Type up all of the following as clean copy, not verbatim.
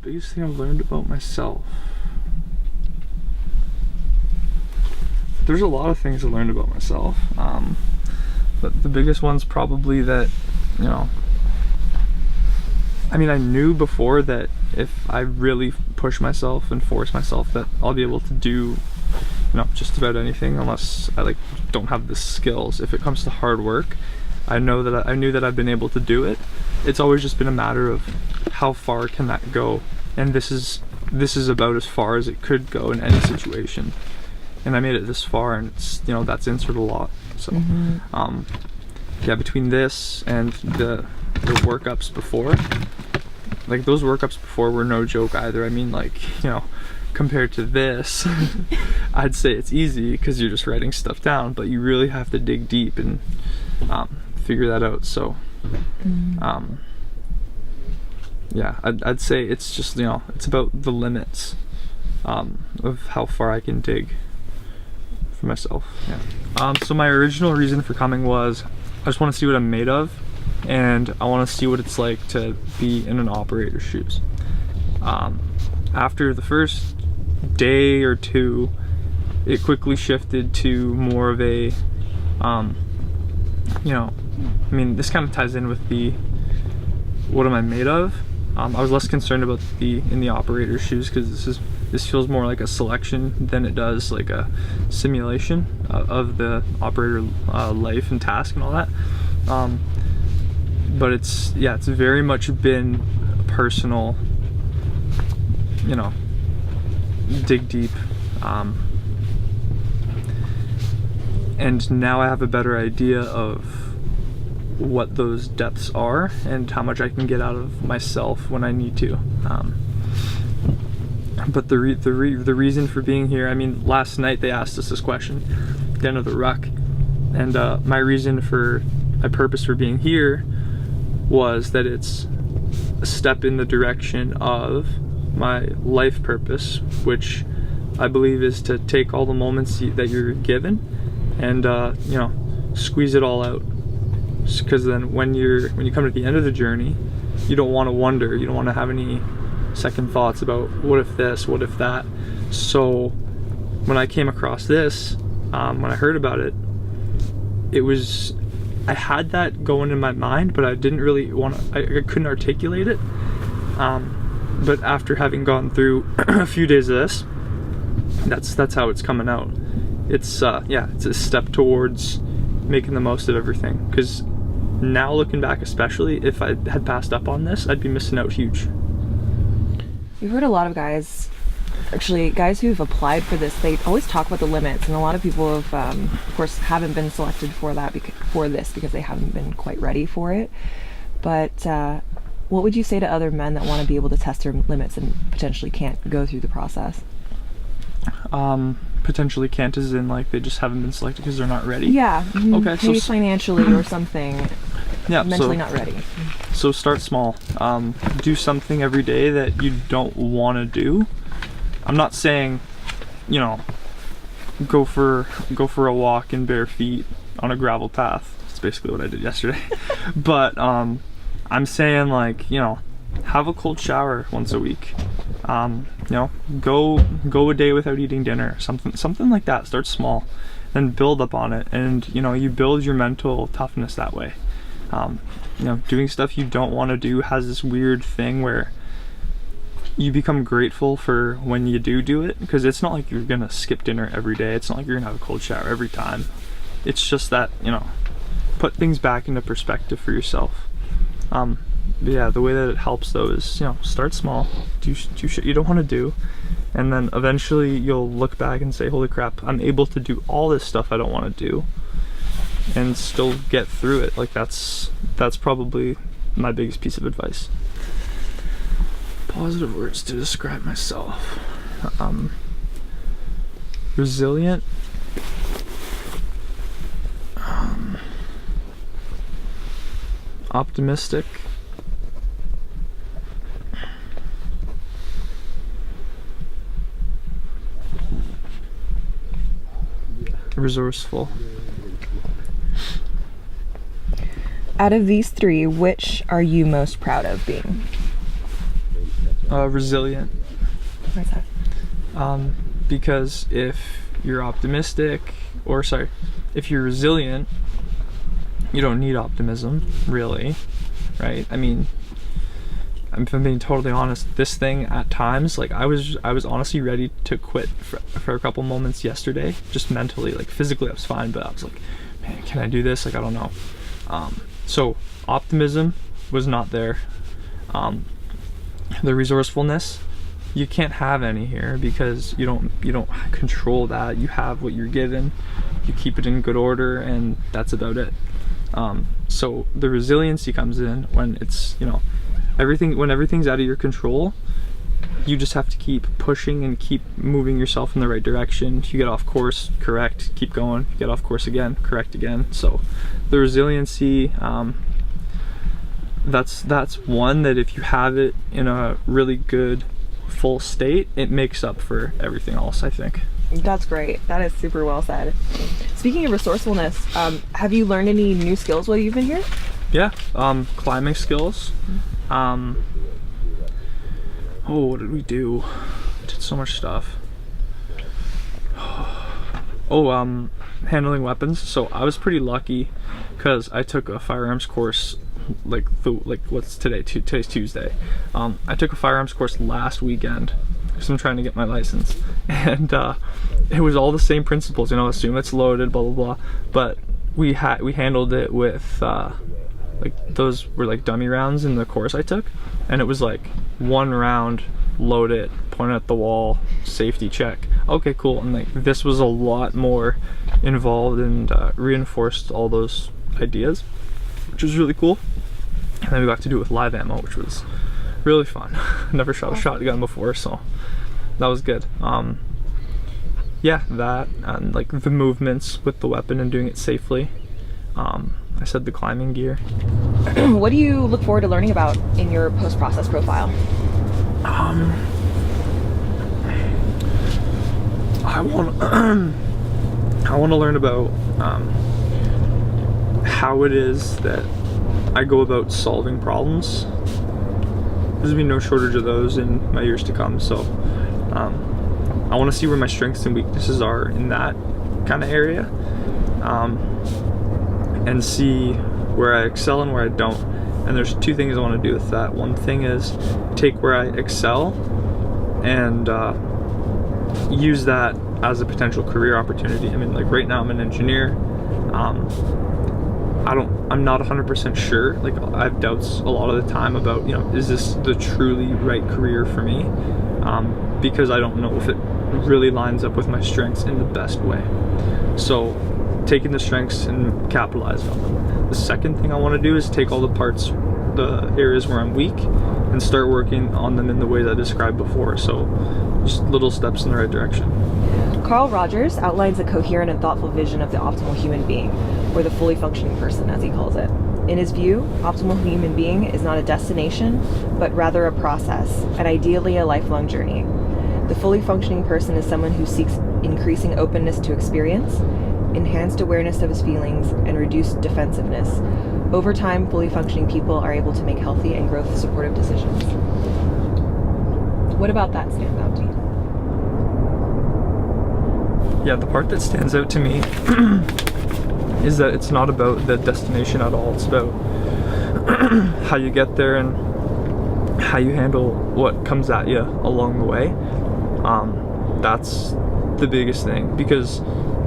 Biggest thing I've learned about myself. There's a lot of things I learned about myself, but the biggest one's probably that, you know, I mean, I knew before that if I really push myself and force myself that I'll be able to do, you know, just about anything, unless I like don't have the skills. If it comes to hard work, I knew that I've been able to do it. It's always just been a matter of how far can that go, and this is about as far as it could go in any situation. And I made it this far, and it's, you know, that's in sort of a lot. So yeah, between this and the workups before, like those workups before were no joke either. I mean, like, you know, compared to this, I'd say it's easy because you're just writing stuff down, but you really have to dig deep and figure that out. So yeah, I'd say it's just, you know, it's about the limits of how far I can dig for myself. Yeah. So my original reason for coming was I just want to see what I'm made of, and I want to see what it's like to be in an operator's shoes. After the first day or two, it quickly shifted to more of a, you know, I mean, this kind of ties in with the what am I made of. I was less concerned about in the operator's shoes because this feels more like a selection than it does like a simulation of the operator life and task and all that. But it's very much been personal, you know, dig deep, and now I have a better idea of what those depths are and how much I can get out of myself when I need to. But the reason for being here, I mean, last night they asked us this question at the end of the ruck, and my purpose for being here was that it's a step in the direction of my life purpose, which I believe is to take all the moments that you're given and you know, squeeze it all out. Because then when you come to the end of the journey, you don't want to wonder, you don't want to have any second thoughts about what if this, what if that. So when I came across this, when I heard about it, I had that going in my mind, but I didn't really I couldn't articulate it. But after having gone through a few days of this, that's how it's coming out. It's it's a step towards making the most of everything. Because now looking back, especially if I had passed up on this, I'd be missing out huge. We've heard a lot of guys, actually guys who've applied for this, they always talk about the limits, and a lot of people have, of course, haven't been selected for that because they haven't been quite ready for it. But what would you say to other men that want to be able to test their limits and potentially can't go through the process? Potentially can't as in like they just haven't been selected because they're not ready? Yeah. Okay. Maybe financially or something. Yeah. Mentally not ready. So start small. Do something every day that you don't want to do. I'm not saying, you know, go for a walk in bare feet on a gravel path. That's basically what I did yesterday. But I'm saying, like, you know, have a cold shower once a week. You know, go a day without eating dinner, something like that. Start small, then build up on it, and you know, you build your mental toughness that way. You know, doing stuff you don't want to do has this weird thing where you become grateful for when you do it, because it's not like you're gonna skip dinner every day. It's not like you're gonna have a cold shower every time. It's just that, you know, put things back into perspective for yourself. But yeah, the way that it helps though is, you know, start small, do shit you don't want to do, and then eventually you'll look back and say, holy crap, I'm able to do all this stuff I don't want to do and still get through it. Like that's probably my biggest piece of advice. Positive words to describe myself. Resilient. Optimistic. Resourceful. Out of these three, which are you most proud of being? Resilient. Where's that? Because if you're optimistic, or sorry, if you're resilient, you don't need optimism, really, right? I mean, if I'm being totally honest, this thing at times, like I was honestly ready to quit for a couple moments yesterday, just mentally. Like physically I was fine, but I was like, man, can I do this? Like, I don't know. So optimism was not there. The resourcefulness, you can't have any here because you don't control that. You have what you're given, you keep it in good order, and that's about it. So the resiliency comes in when it's, when everything's out of your control. You just have to keep pushing and keep moving yourself in the right direction. You get off course, correct, keep going. You get off course again, correct again. So the resiliency, that's one that if you have it in a really good full state, it makes up for everything else, I think. That's great. That is super well said. Speaking of resourcefulness, have you learned any new skills while you've been here? Yeah, climbing skills. What did we do? Did so much stuff. Handling weapons. So I was pretty lucky because I took a firearms course what's today? Today's Tuesday. I took a firearms course last weekend because I'm trying to get my license, and it was all the same principles. Assume it's loaded, blah blah blah. But we handled it with those were like dummy rounds in the course I took, and it was like one round, load it, point it at the wall, safety check. Okay, cool. And like this was a lot more involved and reinforced all those ideas, which was really cool. And then we got to do it with live ammo, which was really fun. Never shot a shotgun before, so that was good. Yeah, that and like the movements with the weapon and doing it safely. I said the climbing gear. What do you look forward to learning about in your post-process profile? I want to learn about how it is that I go about solving problems. There's gonna be no shortage of those in my years to come, so I want to see where my strengths and weaknesses are in that kind of area, and see where I excel and where I don't. And there's two things I want to do with that. One thing is take where I excel and use that as a potential career opportunity. I mean, like right now I'm an engineer. I'm not 100% sure. Like I have doubts a lot of the time about, is this the truly right career for me? Because I don't know if it really lines up with my strengths in the best way. So taking the strengths and capitalizing on them. The second thing I want to do is take all the parts, the areas where I'm weak, and start working on them in the way that I described before. So just little steps in the right direction. Carl Rogers outlines a coherent and thoughtful vision of the optimal human being, or the fully functioning person, as he calls it. In his view, optimal human being is not a destination, but rather a process, and ideally a lifelong journey. The fully functioning person is someone who seeks increasing openness to experience, enhanced awareness of his feelings, and reduced defensiveness. Over time, fully functioning people are able to make healthy and growth-supportive decisions. What about that stands out to you? Yeah, the part that stands out to me is that it's not about the destination at all. It's about how you get there and how you handle what comes at you along the way. That's the biggest thing, because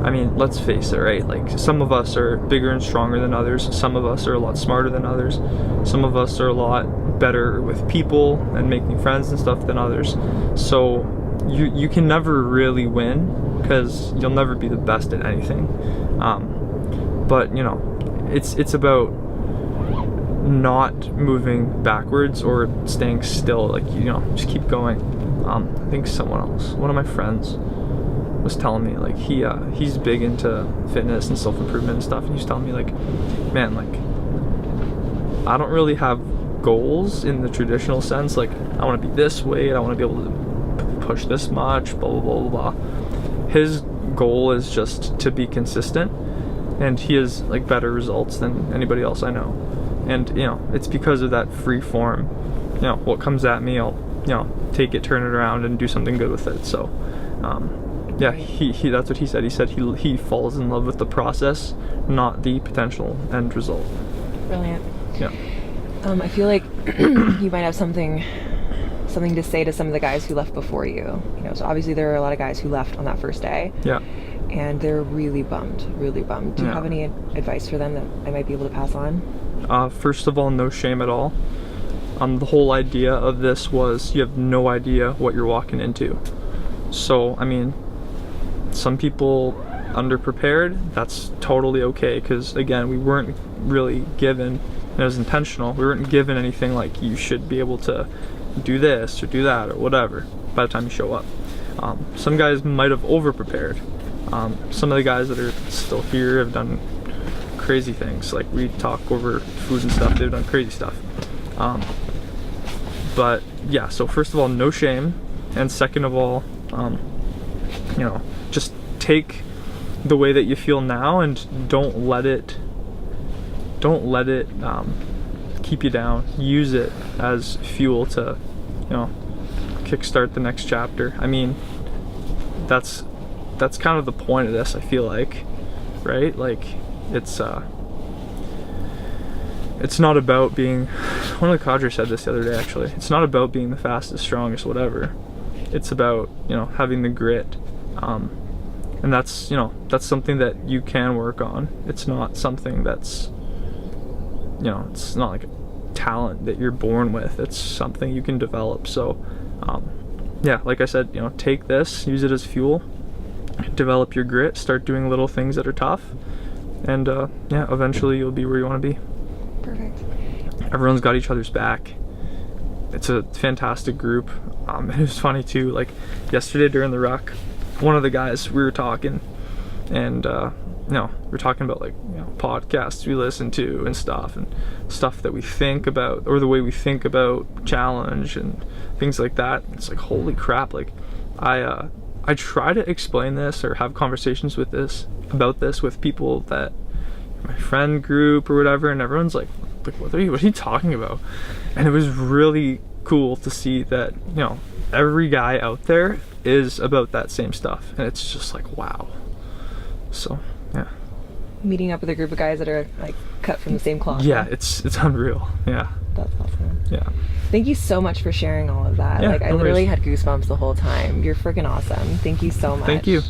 I mean, let's face it, right? Like some of us are bigger and stronger than others. Some of us are a lot smarter than others. Some of us are a lot better with people and making friends and stuff than others. So you can never really win, because you'll never be the best at anything. But it's about not moving backwards or staying still. Like just keep going. I think one of my friends was telling me, like he's big into fitness and self-improvement and stuff, and he's telling me like, man, like I don't really have goals in the traditional sense. Like I want to be this weight, I want to be able to push this much, blah blah blah blah blah. His goal is just to be consistent, and he has like better results than anybody else I know. And it's because of that free form. What comes at me, I'll you know, take it, turn it around, and do something good with it. So, yeah, he that's what he said. He said he falls in love with the process, not the potential end result. Brilliant. Yeah. I feel like you might have something to say to some of the guys who left before you. You know, so obviously there are a lot of guys who left on that first day. Yeah. And they're really bummed, really bummed. Do you have any advice for them that I might be able to pass on? First of all, no shame at all. The whole idea of this was you have no idea what you're walking into. So, I mean, some people underprepared, that's totally okay, because again, we weren't really given, and it was intentional, we weren't given anything like you should be able to do this or do that or whatever by the time you show up. Some guys might have over-prepared. Some of the guys that are still here have done crazy things, like we talk over food and stuff, they've done crazy stuff. But yeah, so first of all, no shame, and second of all, you know, just take the way that you feel now and don't let it keep you down. Use it as fuel to, you know, kickstart the next chapter. I mean, that's kind of the point of this, I feel like, right? Like, it's not about being, one of the cadres said this the other day actually, it's not about being the fastest, strongest, whatever. It's about, you know, having the grit. And that's, you know, that's something that you can work on. It's not something that's, you know, it's not like a talent that you're born with. It's something you can develop. So, yeah, like I said, you know, take this, use it as fuel, develop your grit, start doing little things that are tough, and yeah, eventually you'll be where you want to be. Perfect. Everyone's got each other's back. It's a fantastic group. It was funny too, like yesterday during the ruck, one of the guys, we were talking, and you know, we're talking about, like, you know, podcasts we listen to and stuff that we think about, or the way we think about challenge and things like that. It's like, holy crap, like I try to explain this or have conversations about this with people that my friend group or whatever, and everyone's like what are you talking about? And it was really cool to see that, you know, every guy out there is about that same stuff, and it's just like, wow. So yeah, meeting up with a group of guys that are like cut from the same cloth. Yeah, it's unreal. Yeah, that's awesome. Yeah, thank you so much for sharing all of that. Yeah, like, I no literally worries. had goosebumps the whole time. You're freaking awesome. Thank you so much. Thank you.